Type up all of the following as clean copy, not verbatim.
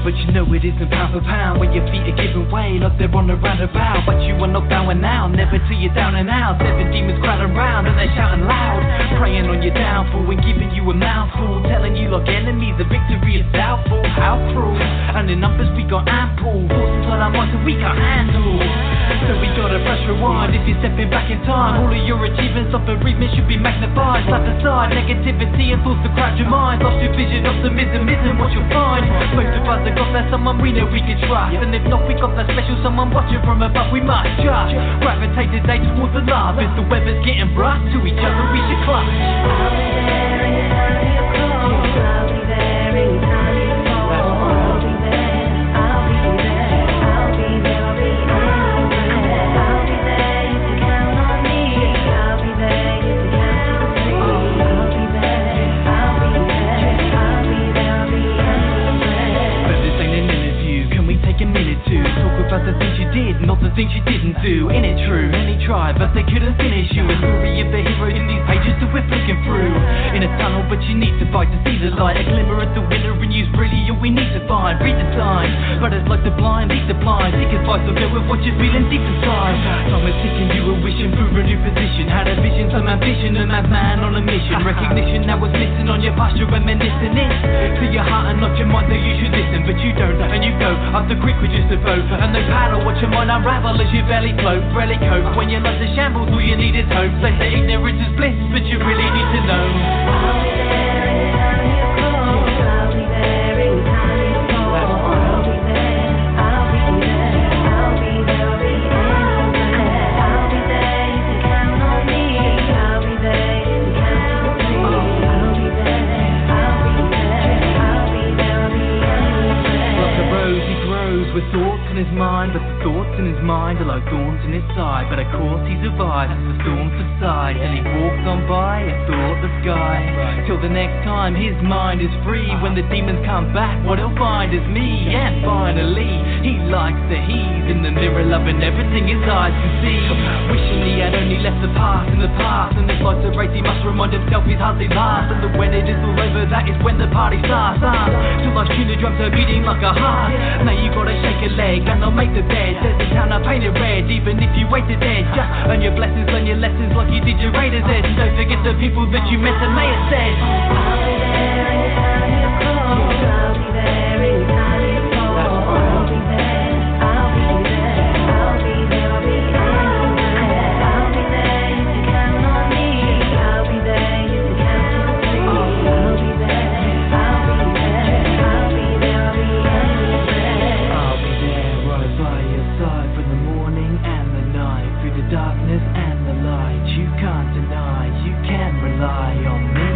but you know it isn't pound for pound. When your feet are giving way like they're on a roundabout. But you are knocked down and now, never till you're down and out. 7 demons crowding round and they're shouting loud, praying on your downfall and giving you a mouthful, telling you like enemies the victory is doubtful. How cruel, and in numbers we got ample. Forces on our minds that we can't handle, so we gotta press rewind. If you're stepping back in time, all of your achievements of bereavement should be magnified. Slap aside negativity and thoughts to crowd your mind. Lost your vision, optimism isn't what you'll find. Most of us have got that someone we know we can trust, and if not we got that special someone watching from above. We must just gravitate today towards the love. If the weather's getting rough, to each other we should clutch. I'll be there anytime you call. I'll be there anytime you fall. I'll be there, I'll be there, I'll be there, I'll be anywhere. I'll be there, you can count on me. I'll be there, you can count on me. I'll be there, I'll be there, I'll be there, I'll be anywhere. But this ain't an interview, can we take a minute to talk about the things you did, not the things you didn't do? Ain't it true? Many tried, but they couldn't finish you. A story of the hero in these pages that we're flicking through. In a tunnel, but you need to fight to see the light. A glimmer at the window, and you's really all we need to find. Read the signs, but it's like the blind, lead the blind. Seek advice, so go with what you're feeling deep inside. Time is ticking, you a wish, improve a new position. Had a vision, some ambition, a madman on a mission. Recognition that was missing on your posture, reminiscing it. To your heart and not your mind, though you should listen, but you don't. And you go up the creek with just a boat, and no paddle, watch your mind unravel as your belly float. Rarely cope when your life's a shambles, all you need is hope. They say ignorance is bliss, but you really need to know. I'll be there anytime you call. I'll be there anytime you fall. I'll be there, I'll be there, I'll be there, I'll be anywhere. I'll be there, you can count on me. I'll be there, you can count on me. I'll be there, I'll be there, I'll be there, I'll be anywhere. Like a rose he grows with thoughts in his mind, but the thoughts in his mind are like thorns in his side. But of course he survived as the storm subsides, and he walks on by a thoughtless guy. Till the next time his mind is free, when the demons come back, what he'll find is me. And finally he likes the heat in the mirror, loving everything his eyes can see. Wishing he had only left the past in the past, and if life's a race he must remind himself he's hardly last. And that when it is all over, that is when the party starts. Till life's tune, the drums are beating like a heart. Now you gotta shake a leg and I'll make the bed. There's a town I painted red, even if you waited there. Just earn your blessings, learn your lessons like you did your Raiders Ed. And don't forget the people that you met and may have said. I'll be there anytime you call. I'll be there anytime you fall. I'll be there, I'll be there, I'll be there, I'll be anywhere. I'll be there, you can count on me. I'll be there, you can count on me. I'll be there, I'll be there, I'll be there, I'll be anywhere. I'll be there right by your side for the morning and the night, through the darkness and the light. You can't deny, you can rely on me.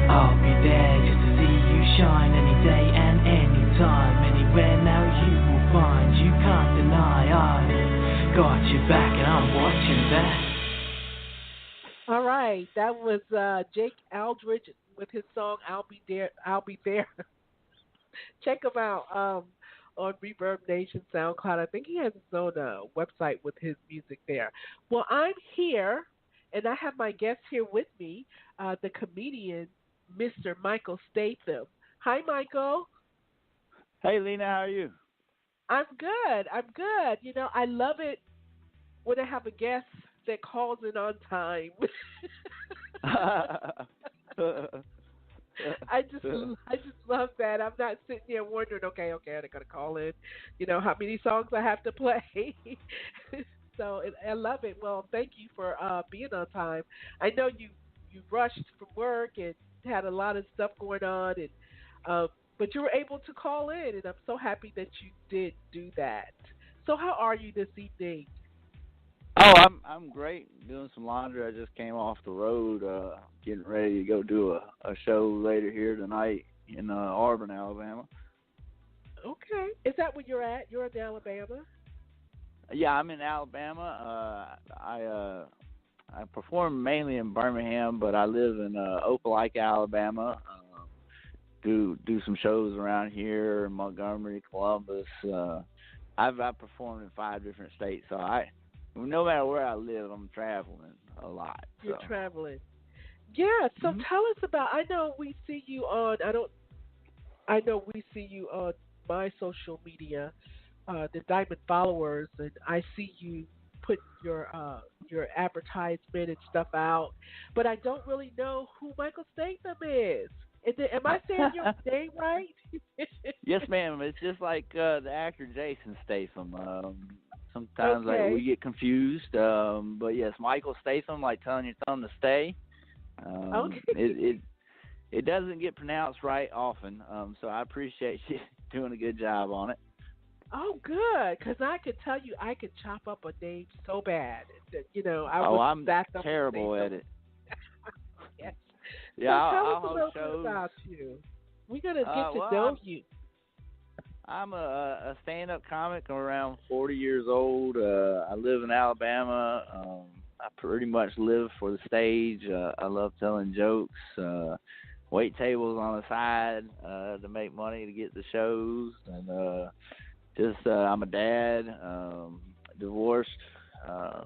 I'll be there just to see you shine any day and any time, anywhere now you will find. You can't deny I've got your back and I'm watching that. All right, that was Jake Aldridge with his song "I'll Be There." I'll be there. Check him out on Reverb Nation SoundCloud. I think he has his own website with his music there. Well, I'm here, and I have my guest here with me, the comedian Mr. Michael Statham. Hi, Michael. Hey, Lena, how are you? I'm good. I'm good. You know, I love it when I have a guest that calls in on time. I just love that. I'm not sitting there wondering, okay, they're gonna call in. You know how many songs I have to play. So I love it. Well, thank you for being on time. I know you rushed from work and had a lot of stuff going on, and but you were able to call in, and I'm so happy that you did do that. So how are you this evening? Oh, I'm great. Doing some laundry. I just came off the road, getting ready to go do a show later here tonight in Auburn, Alabama. Okay. Is that where you're at? You're in Alabama? Yeah, I'm in Alabama. I perform mainly in Birmingham, but I live in Opelika, Alabama. Do some shows around here in Montgomery, Columbus. I've performed in 5 different states, so no matter where I live, I'm traveling a lot. So. You're traveling. Yeah, so tell us about, I know we see you on my social media, the Diamond followers, and I see you put your advertisement and stuff out, but I don't really know who Michael Statham is. Am I saying your name right? Yes, ma'am. It's just like the actor Jason Statham. Sometimes Okay. we get confused, but yes, Michael Statham, like telling your thumb to stay. Okay. It doesn't get pronounced right often, so I appreciate you doing a good job on it. Oh, good. Because I could tell you, I could chop up a name so bad. That, I Oh, would I'm stack up and say terrible at something. it. Yes. Yeah, So tell us I'll a host little bit shows. about you. We're gonna get to Well, know you. I'm a stand-up comic. I'm around 40 years old. I live in Alabama. I pretty much live for the stage. I love telling jokes. Wait tables on the side to make money to get the shows, and I'm a dad, divorced. I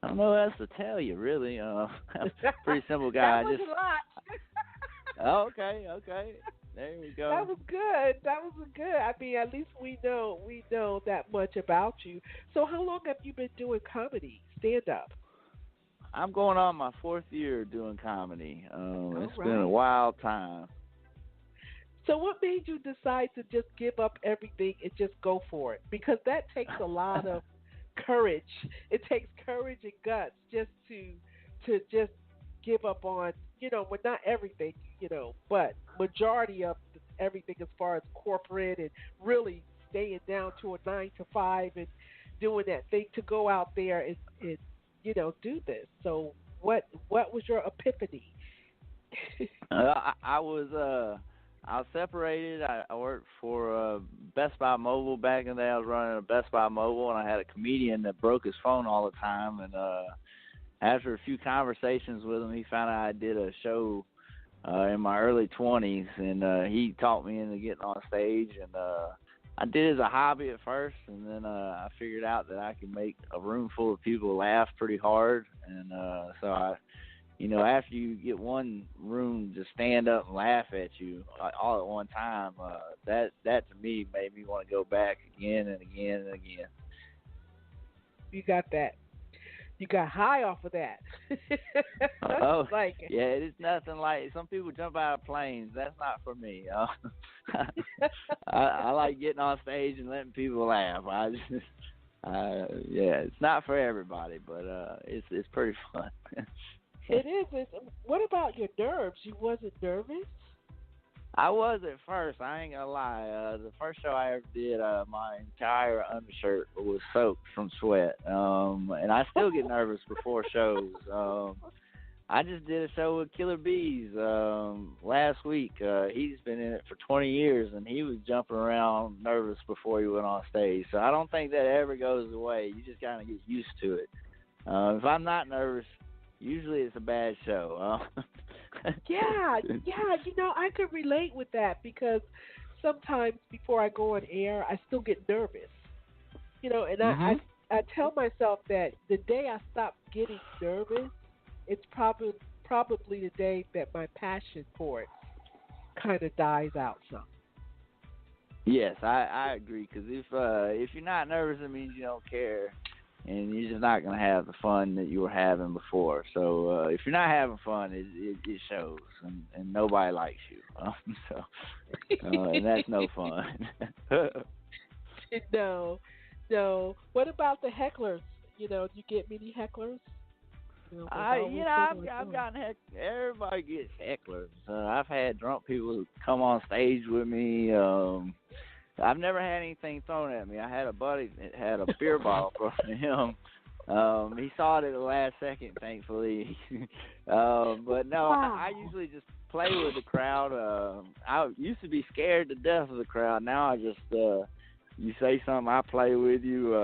don't know what else to tell you, really. I'm a pretty simple guy. That was a lot. Oh, okay. There we go. That was good. That was good. I mean, at least we know that much about you. So, how long have you been doing comedy, stand up? I'm going on my 4th year doing comedy. It's been a right. wild time. So, what made you decide to just give up everything and just go for it? Because that takes a lot of courage. It takes courage and guts just to just give up on, well, not everything, but majority of everything as far as corporate and really staying down to a 9 to 5 and doing that thing to go out there and do this. So what was your epiphany? I was separated. I worked for Best Buy Mobile back in the day. I was running a Best Buy Mobile, and I had a comedian that broke his phone all the time. And after a few conversations with him, he found out I did a show in my early 20s, and he talked me into getting on stage. And I did it as a hobby at first, and then I figured out that I could make a room full of people laugh pretty hard. And so after you get one room to stand up and laugh at you all at one time, that to me made me want to go back again and again and again. You got that. You got high off of that. Oh, like, yeah, it's nothing like some people jump out of planes. That's not for me. I like getting on stage and letting people laugh. It's not for everybody, but it's pretty fun. It is. What about your nerves? You wasn't nervous? I was at first. I ain't gonna lie. The first show I ever did, my entire undershirt was soaked from sweat, and I still get nervous before shows. I just did a show with Killer Bees last week. He's been in it for 20 years, and he was jumping around nervous before he went on stage. So I don't think that ever goes away. You just gotta get used to it. If I'm not nervous, usually it's a bad show. Yeah, I could relate with that because sometimes before I go on air, I still get nervous. And Mm-hmm. I tell myself that the day I stop getting nervous, it's probably the day that my passion for it kind of dies out some. Yes, I agree. Because if you're not nervous, it means you don't care, and you're just not going to have the fun that you were having before. So if you're not having fun, it shows, and nobody likes you. And that's no fun. No. What about the hecklers? Do you get many hecklers? I've gotten everybody gets hecklers. I've had drunk people come on stage with me. I've never had anything thrown at me. I had a buddy that had a beer bottle thrown at him. He saw it at the last second, thankfully. But no, Wow. I usually just play with the crowd. I used to be scared to death of the crowd. Now I just, you say something, I play with you.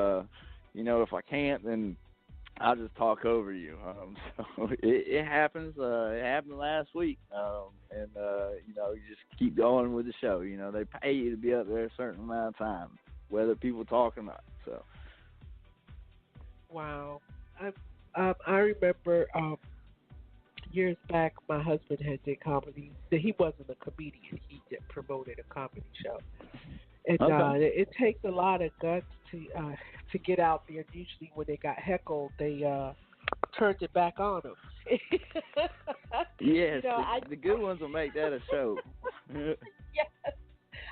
If I can't, then I'll just talk over you. So it happens. It happened last week. And you just keep going with the show. They pay you to be up there a certain amount of time, whether people talk or not. So. Wow. I remember years back, my husband had did comedy. He wasn't a comedian. He promoted a comedy show. And Okay. it takes a lot of guts to get out there. Usually, when they got heckled, they turned it back on them. Yes, you know, I the good ones will make that a show. yes,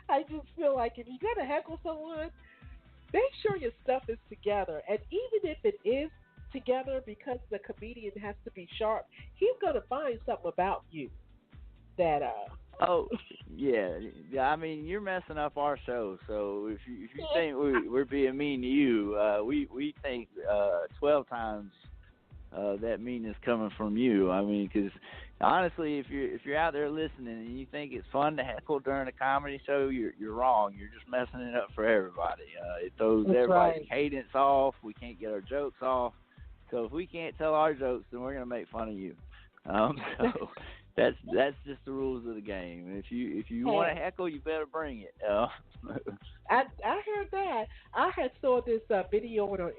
I just feel like if you're gonna heckle someone, make sure your stuff is together. And even if it is together, because the comedian has to be sharp, he's gonna find something about you that Oh, yeah, yeah. I mean, you're messing up our show. So if you think we're being mean to you, we think 12 times that meanness coming from you. I mean, because honestly, if you're out there listening and you think it's fun to heckle during a comedy show, you're wrong. You're just messing it up for everybody. It throws that's everybody's right. cadence off. We can't get our jokes off. So if we can't tell our jokes, then we're gonna make fun of you. So that's just the rules of the game. If you want to Hey, heckle, you better bring it. I heard that. I had saw this video on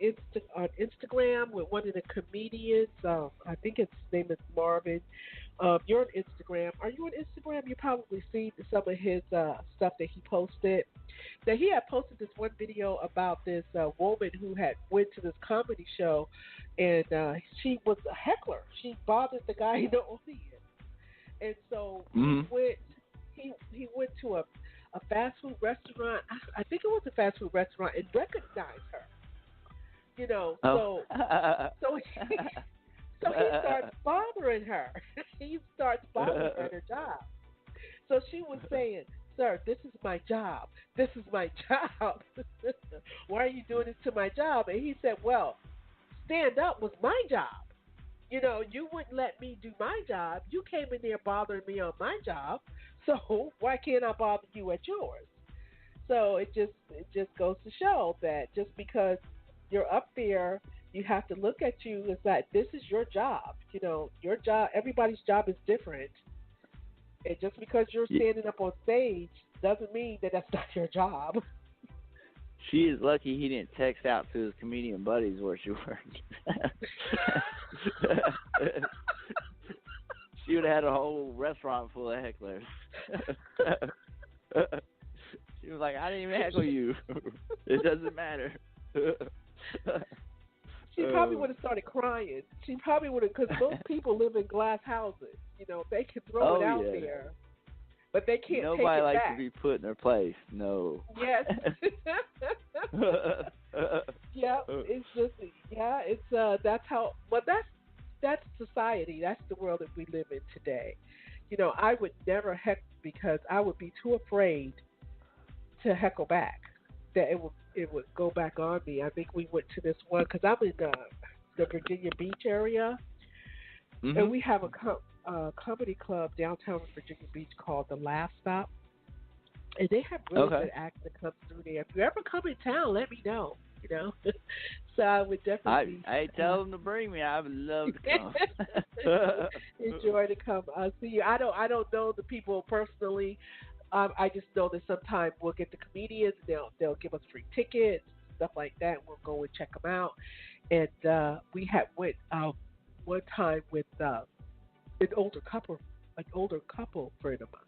Instagram with one of the comedians. I think his name is Marvin. You're on Instagram. Are you on Instagram? You probably seen some of his stuff that he posted. That he had posted this one video about this woman who had went to this comedy show, and she was a heckler. She bothered the guy in the audience, and so Mhm. he went to a fast food restaurant. I think it was a fast food restaurant, and recognized her. You know, Oh. so he, so he starts bothering her. He starts bothering her at her job. So she was saying, "Sir, this is my job. This is my job. Why are you doing this to my job?" And he said, "Well, stand up was my job. You know, you wouldn't let me do my job. You came in there bothering me on my job. So why can't I bother you at yours?" So it just goes to show that just because you're up there, you have to look at you as that this is your job. You know, your job. Everybody's job is different, and just because you're Yeah, standing up on stage doesn't mean that that's not your job. she is lucky he didn't text out to his comedian buddies where she worked. She would have had a whole restaurant full of hecklers. She was like, "I didn't even heckle you. It doesn't matter." She probably would have started crying. She probably would have, because most people live in glass houses. You know, they can throw it Oh out yeah. there, but they can't take Nobody it likes to back. be put in their place. No. Yes. Yeah, it's just yeah, it's that's how well that's society. That's the world that we live in today. You know, I would never heckle because I would be too afraid to heckle back. That it would go back on me. I think we went to this one because I'm in the Virginia Beach area, and Mhm. we have a comedy club downtown Virginia Beach called the Laugh Stop, and they have really Okay. good acts that come through there. If you ever come in town, let me know. You know, so I would definitely I tell them to bring me. I would love to come. enjoy to come see you. I don't know the people personally. I just know that sometimes we'll get the comedians. They'll give us free tickets, stuff like that. We'll go and check them out. And we had went one time with an older couple friend of mine.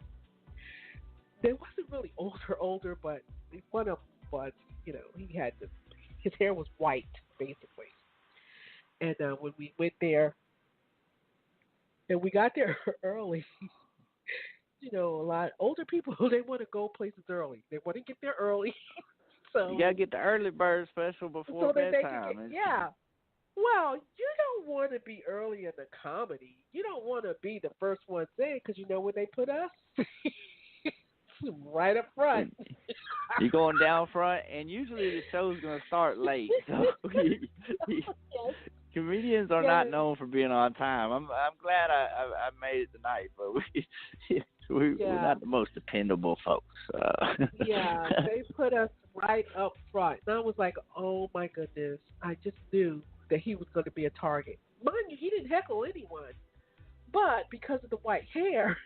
They wasn't really older, but one of them was. You know, his hair was white basically. And when we went there, and we got there early, you know, a lot of older people they want to go places early. They want to get there early, You gotta so get the early bird special before that they can get. bedtime. Yeah. Well, you don't want to be early in the comedy. You don't want to be the first ones in because you know where they put us, right up front. You're going down front, and usually the show's gonna start late. So Yes. comedians are not Yes. known for being on time. I'm glad I made it tonight, but we're Yeah. not the most dependable folks. Yeah. They put us right up front, and I was like, oh my goodness! I just knew that he was going to be a target. Mind you, he didn't heckle anyone, but because of the white hair,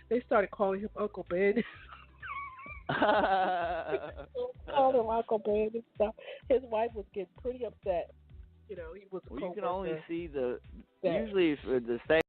they started calling him Uncle Ben. Called him Uncle Ben and stuff. His wife was getting pretty upset. You know, he was a Well, you can only coworker see that usually if the stage